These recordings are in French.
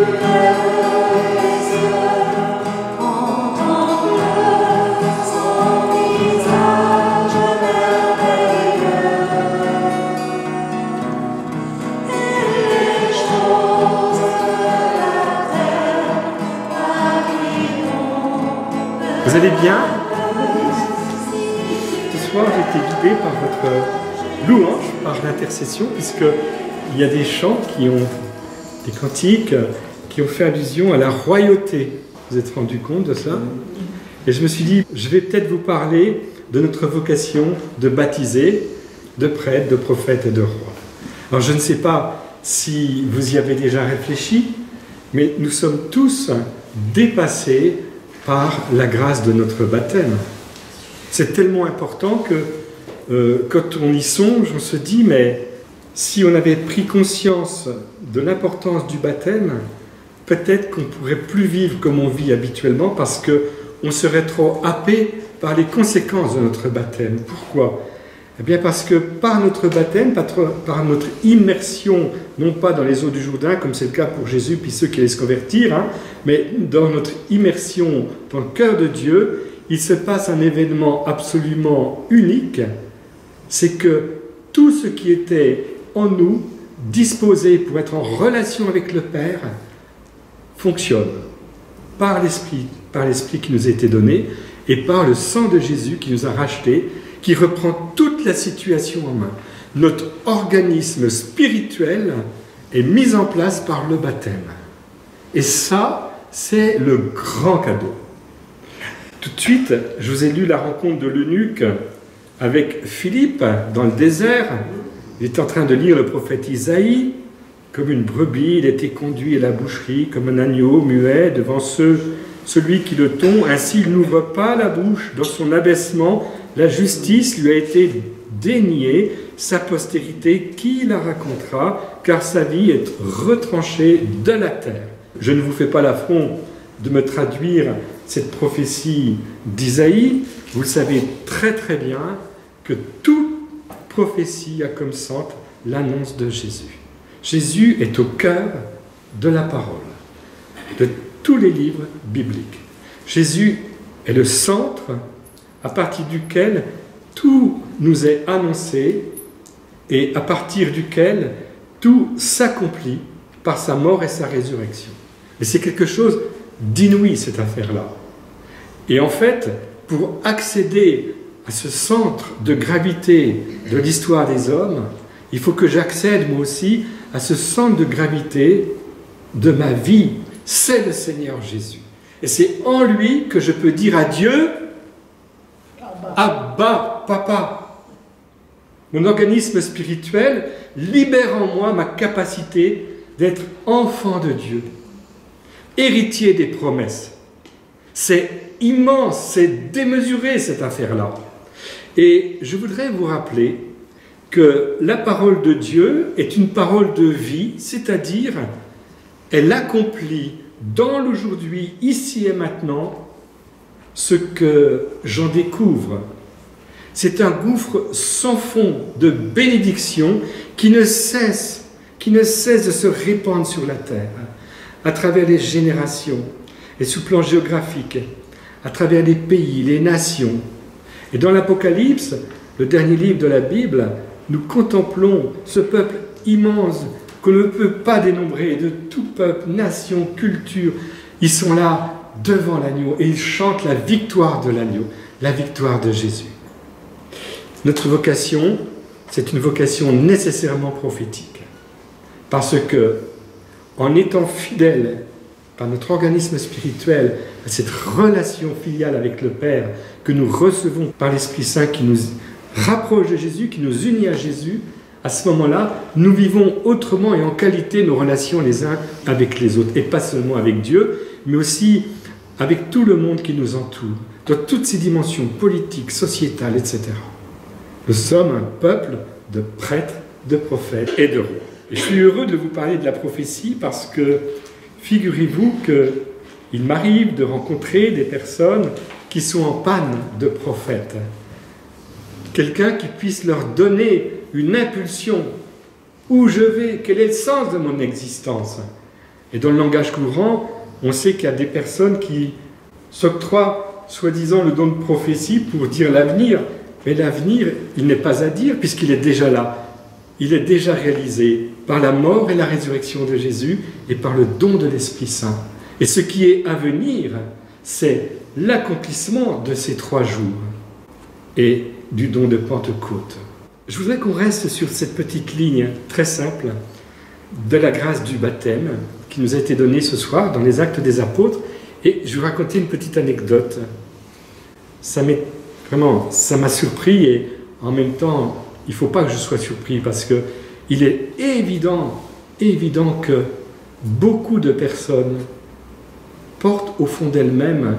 Vous allez bien? Ce soir, j'ai été guidé par votre louange, par l'intercession, puisqu'il y a des chants des cantiques, qui ont fait allusion à la royauté. Vous êtes rendu compte de ça? Et je me suis dit, je vais peut-être vous parler de notre vocation de baptiser, de prêtre, de prophète et de roi. Alors je ne sais pas si vous y avez déjà réfléchi, mais nous sommes tous dépassés par la grâce de notre baptême. C'est tellement important que quand on y songe, on se dit, mais si on avait pris conscience de l'importance du baptême, peut-être qu'on ne pourrait plus vivre comme on vit habituellement parce qu'on serait trop happé par les conséquences de notre baptême. Pourquoi? Eh bien parce que par notre baptême, par notre immersion, non pas dans les eaux du Jourdain, comme c'est le cas pour Jésus, puis ceux qui allaient se convertir, mais dans notre immersion dans le cœur de Dieu, il se passe un événement absolument unique, c'est que tout ce qui était en nous, disposé pour être en relation avec le Père, fonctionne par l'Esprit qui nous a été donné, et par le sang de Jésus qui nous a rachetés, qui reprend toute la situation en main. Notre organisme spirituel est mis en place par le baptême. Et ça, c'est le grand cadeau. Tout de suite, je vous ai lu la rencontre de l'eunuque avec Philippe dans le désert. Il est en train de lire le prophète Isaïe. Comme une brebis, il était conduit à la boucherie, comme un agneau muet devant celui qui le tond. Ainsi, il n'ouvre pas la bouche. Dans son abaissement, la justice lui a été déniée. Sa postérité, qui la racontera? Car sa vie est retranchée de la terre. Je ne vous fais pas l'affront de me traduire cette prophétie d'Isaïe. Vous le savez très très bien que toute prophétie a comme centre l'annonce de Jésus. Jésus est au cœur de la parole, de tous les livres bibliques. Jésus est le centre à partir duquel tout nous est annoncé et à partir duquel tout s'accomplit par sa mort et sa résurrection. Et c'est quelque chose d'inouï, cette affaire-là. Et en fait, pour accéder à ce centre de gravité de l'histoire des hommes, il faut que j'accède moi aussi à ce centre de gravité de ma vie. C'est le Seigneur Jésus. Et c'est en lui que je peux dire à Dieu, Abba, Papa. Mon organisme spirituel libère en moi ma capacité d'être enfant de Dieu, héritier des promesses. C'est immense, c'est démesuré cette affaire-là. Et je voudrais vous rappeler que la parole de Dieu est une parole de vie, c'est-à-dire elle accomplit dans l'aujourd'hui, ici et maintenant, ce que j'en découvre. C'est un gouffre sans fond de bénédiction qui ne cesse de se répandre sur la terre, à travers les générations, et sous plan géographique, à travers les pays, les nations. Et dans l'Apocalypse, le dernier livre de la Bible, nous contemplons ce peuple immense qu'on ne peut pas dénombrer, de tout peuple, nation, culture. Ils sont là devant l'agneau et ils chantent la victoire de l'agneau, la victoire de Jésus. Notre vocation, c'est une vocation nécessairement prophétique. Parce que, en étant fidèle par notre organisme spirituel à cette relation filiale avec le Père que nous recevons par l'Esprit Saint qui nous rapproche de Jésus, qui nous unit à Jésus, à ce moment-là, nous vivons autrement et en qualité nos relations les uns avec les autres. Et pas seulement avec Dieu, mais aussi avec tout le monde qui nous entoure, dans toutes ces dimensions politiques, sociétales, etc. Nous sommes un peuple de prêtres, de prophètes et de rois. Et je suis heureux de vous parler de la prophétie parce que, figurez-vous qu'il m'arrive de rencontrer des personnes qui sont en panne de prophètes. Quelqu'un qui puisse leur donner une impulsion. Où je vais? Quel est le sens de mon existence? Et dans le langage courant, on sait qu'il y a des personnes qui s'octroient soi-disant le don de prophétie pour dire l'avenir. Mais l'avenir, il n'est pas à dire puisqu'il est déjà là. Il est déjà réalisé par la mort et la résurrection de Jésus et par le don de l'Esprit Saint. Et ce qui est à venir, c'est l'accomplissement de ces 3 jours et du don de Pentecôte. Je voudrais qu'on reste sur cette petite ligne très simple de la grâce du baptême qui nous a été donnée ce soir dans les Actes des Apôtres. Et je vais vous raconter une petite anecdote. Ça m'a surpris et en même temps, il ne faut pas que je sois surpris parce qu'il est évident que beaucoup de personnes portent au fond d'elles-mêmes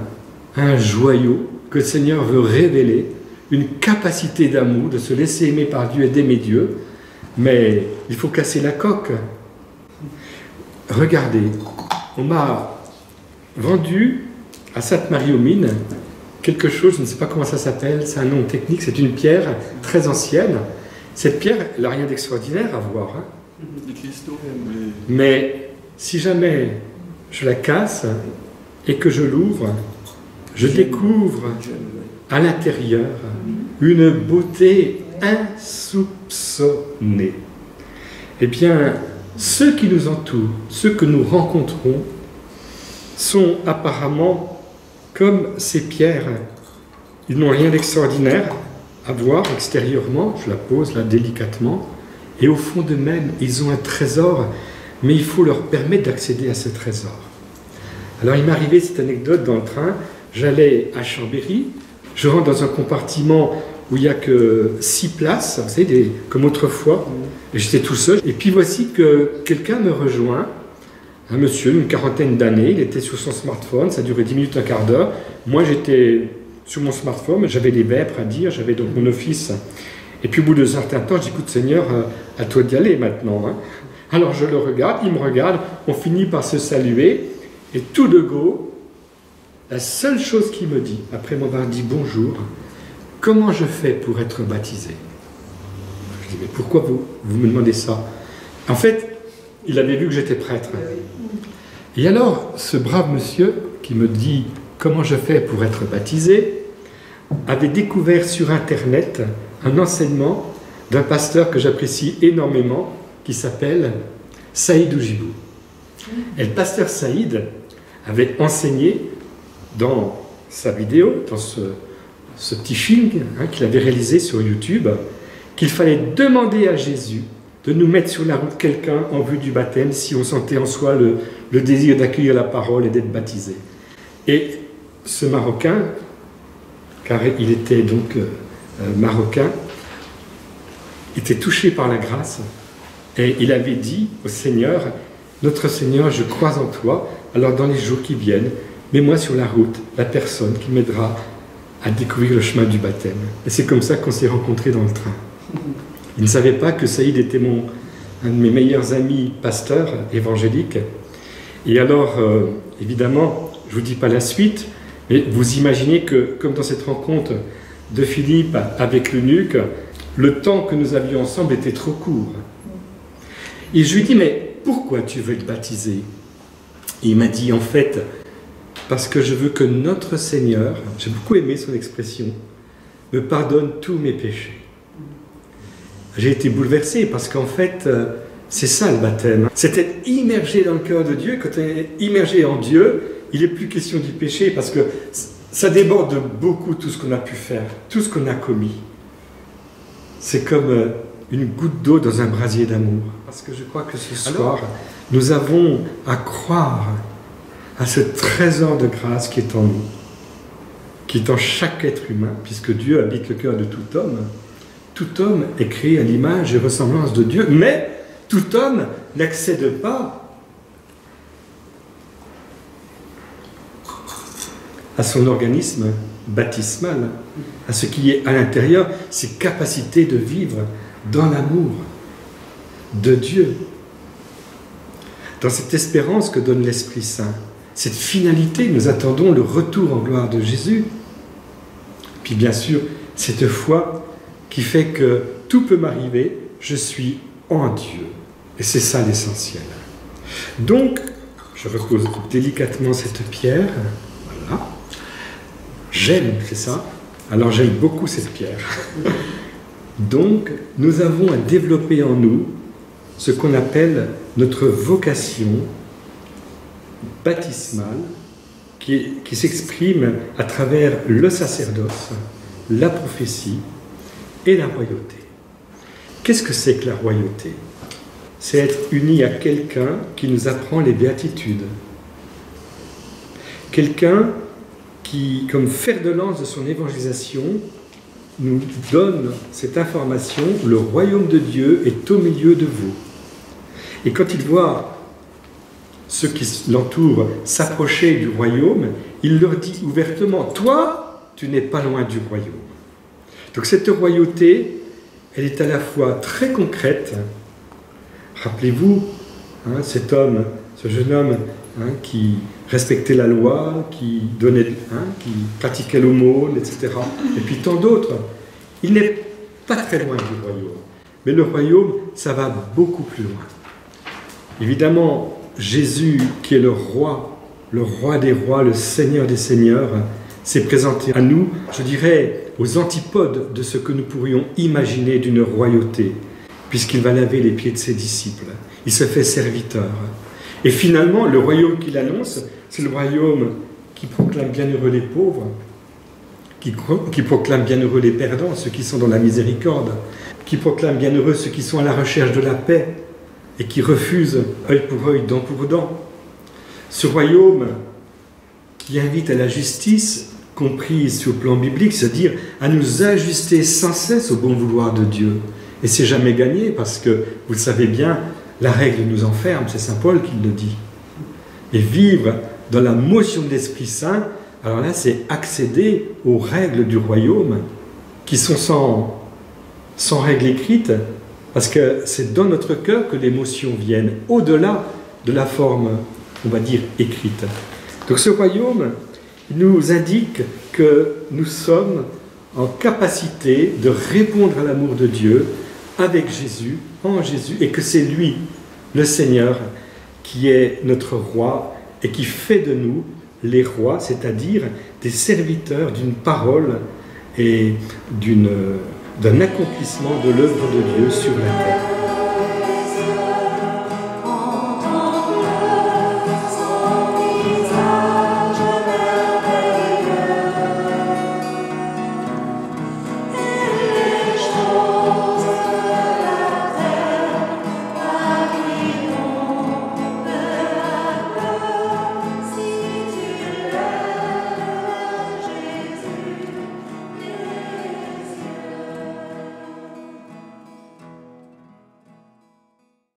un joyau que le Seigneur veut révéler, une capacité d'amour, de se laisser aimer par Dieu et d'aimer Dieu, mais il faut casser la coque. Regardez, on m'a vendu à Sainte-Marie-aux-Mines quelque chose, je ne sais pas comment ça s'appelle, c'est un nom technique, c'est une pierre très ancienne. Cette pierre, elle n'a rien d'extraordinaire à voir. Hein. Mais si jamais je la casse et que je l'ouvre, je découvre à l'intérieur une beauté insoupçonnée. Eh bien, ceux qui nous entourent, ceux que nous rencontrons, sont apparemment comme ces pierres. Ils n'ont rien d'extraordinaire à voir extérieurement, je la pose là délicatement, et au fond d'eux-mêmes, ils ont un trésor, mais il faut leur permettre d'accéder à ce trésor. Alors il m'est arrivé cette anecdote dans le train, j'allais à Chambéry, je rentre dans un compartiment où il n'y a que 6 places, vous savez, comme autrefois, et j'étais tout seul, et puis voici que quelqu'un me rejoint, un monsieur d'une 40aine d'années, il était sur son smartphone, ça durait 10 minutes, un quart d'heure, moi j'étais sur mon smartphone, j'avais des vêpres à dire, j'avais donc mon office, et puis au bout de certain temps, je dis, écoute Seigneur, à toi d'y aller maintenant. Hein. Alors je le regarde, il me regarde, on finit par se saluer, et tout de go, la seule chose qu'il me dit, après m'avoir dit bonjour, comment je fais pour être baptisé? Je dis, mais pourquoi vous me demandez ça? En fait, il avait vu que j'étais prêtre. Et alors, ce brave monsieur qui me dit comment je fais pour être baptisé, avait découvert sur Internet un enseignement d'un pasteur que j'apprécie énormément, qui s'appelle Saïd Oujibou. Et le pasteur Saïd avait enseigné dans sa vidéo, dans ce petit film qu'il avait réalisé sur YouTube, qu'il fallait demander à Jésus de nous mettre sur la route quelqu'un en vue du baptême si on sentait en soi le désir d'accueillir la parole et d'être baptisé. Et ce Marocain, car il était donc marocain, était touché par la grâce et il avait dit au Seigneur, notre Seigneur, je crois en toi, alors dans les jours qui viennent, mets-moi sur la route la personne qui m'aidera à découvrir le chemin du baptême. Et c'est comme ça qu'on s'est rencontrés dans le train. Il ne savait pas que Saïd était un de mes meilleurs amis pasteurs évangéliques. Et alors, évidemment, je ne vous dis pas la suite, mais vous imaginez que, comme dans cette rencontre de Philippe avec l'eunuque, le temps que nous avions ensemble était trop court. Et je lui dis, mais pourquoi tu veux être baptisé? Et il m'a dit, en fait, parce que je veux que notre Seigneur, j'ai beaucoup aimé son expression, me pardonne tous mes péchés. J'ai été bouleversé parce qu'en fait, c'est ça le baptême. C'est être immergé dans le cœur de Dieu. Quand on est immergé en Dieu, il n'est plus question du péché parce que ça déborde de beaucoup tout ce qu'on a pu faire, tout ce qu'on a commis. C'est comme une goutte d'eau dans un brasier d'amour. Parce que je crois que ce soir, nous avons à croire à ce trésor de grâce qui est en nous, qui est en chaque être humain, puisque Dieu habite le cœur de tout homme. Tout homme est créé à l'image et ressemblance de Dieu, mais tout homme n'accède pas à son organisme baptismal, à ce qui est à l'intérieur, ses capacités de vivre dans l'amour de Dieu, dans cette espérance que donne l'Esprit Saint, cette finalité, nous attendons le retour en gloire de Jésus. Puis bien sûr, cette foi qui fait que tout peut m'arriver, je suis en Dieu. Et c'est ça l'essentiel. Donc, Je repose délicatement cette pierre. Voilà. J'aime, c'est ça? Alors j'aime beaucoup cette pierre. Donc, nous avons à développer en nous ce qu'on appelle notre vocation baptismale qui s'exprime à travers le sacerdoce, la prophétie et la royauté. Qu'est-ce que c'est que la royauté? C'est être uni à quelqu'un qui nous apprend les béatitudes. Quelqu'un qui, comme fer de lance de son évangélisation, nous donne cette information: le royaume de Dieu est au milieu de vous. Et quand il voit ceux qui l'entourent s'approcher du royaume, il leur dit ouvertement: toi, tu n'es pas loin du royaume. Donc cette royauté, elle est à la fois très concrète. Rappelez-vous, cet homme, ce jeune homme qui respectait la loi, qui donnait, qui pratiquait l'aumône, etc. Et puis tant d'autres. Il n'est pas très loin du royaume. Mais le royaume, ça va beaucoup plus loin. Évidemment, Jésus, qui est le roi des rois, le Seigneur des seigneurs, s'est présenté à nous, je dirais, aux antipodes de ce que nous pourrions imaginer d'une royauté, puisqu'il va laver les pieds de ses disciples. Il se fait serviteur. Et finalement, le royaume qu'il annonce, c'est le royaume qui proclame bienheureux les pauvres, qui proclame bienheureux les perdants, ceux qui sont dans la miséricorde, qui proclame bienheureux ceux qui sont à la recherche de la paix et qui refusent œil pour œil, dent pour dent. Ce royaume qui invite à la justice, comprise sur le plan biblique, c'est-à-dire à nous ajuster sans cesse au bon vouloir de Dieu. Et c'est jamais gagné parce que, vous le savez bien, la règle nous enferme, c'est saint Paul qui le dit. Et vivre dans la motion de l'Esprit Saint, alors là, c'est accéder aux règles du royaume qui sont sans règles écrites, parce que c'est dans notre cœur que l'émotion vienne, au-delà de la forme, on va dire, écrite. Donc ce royaume, il nous indique que nous sommes en capacité de répondre à l'amour de Dieu avec Jésus, en Jésus, et que c'est lui, le Seigneur, qui est notre roi et qui fait de nous les rois, c'est-à-dire des serviteurs d'une parole et d'un accomplissement de l'œuvre de Dieu sur la terre.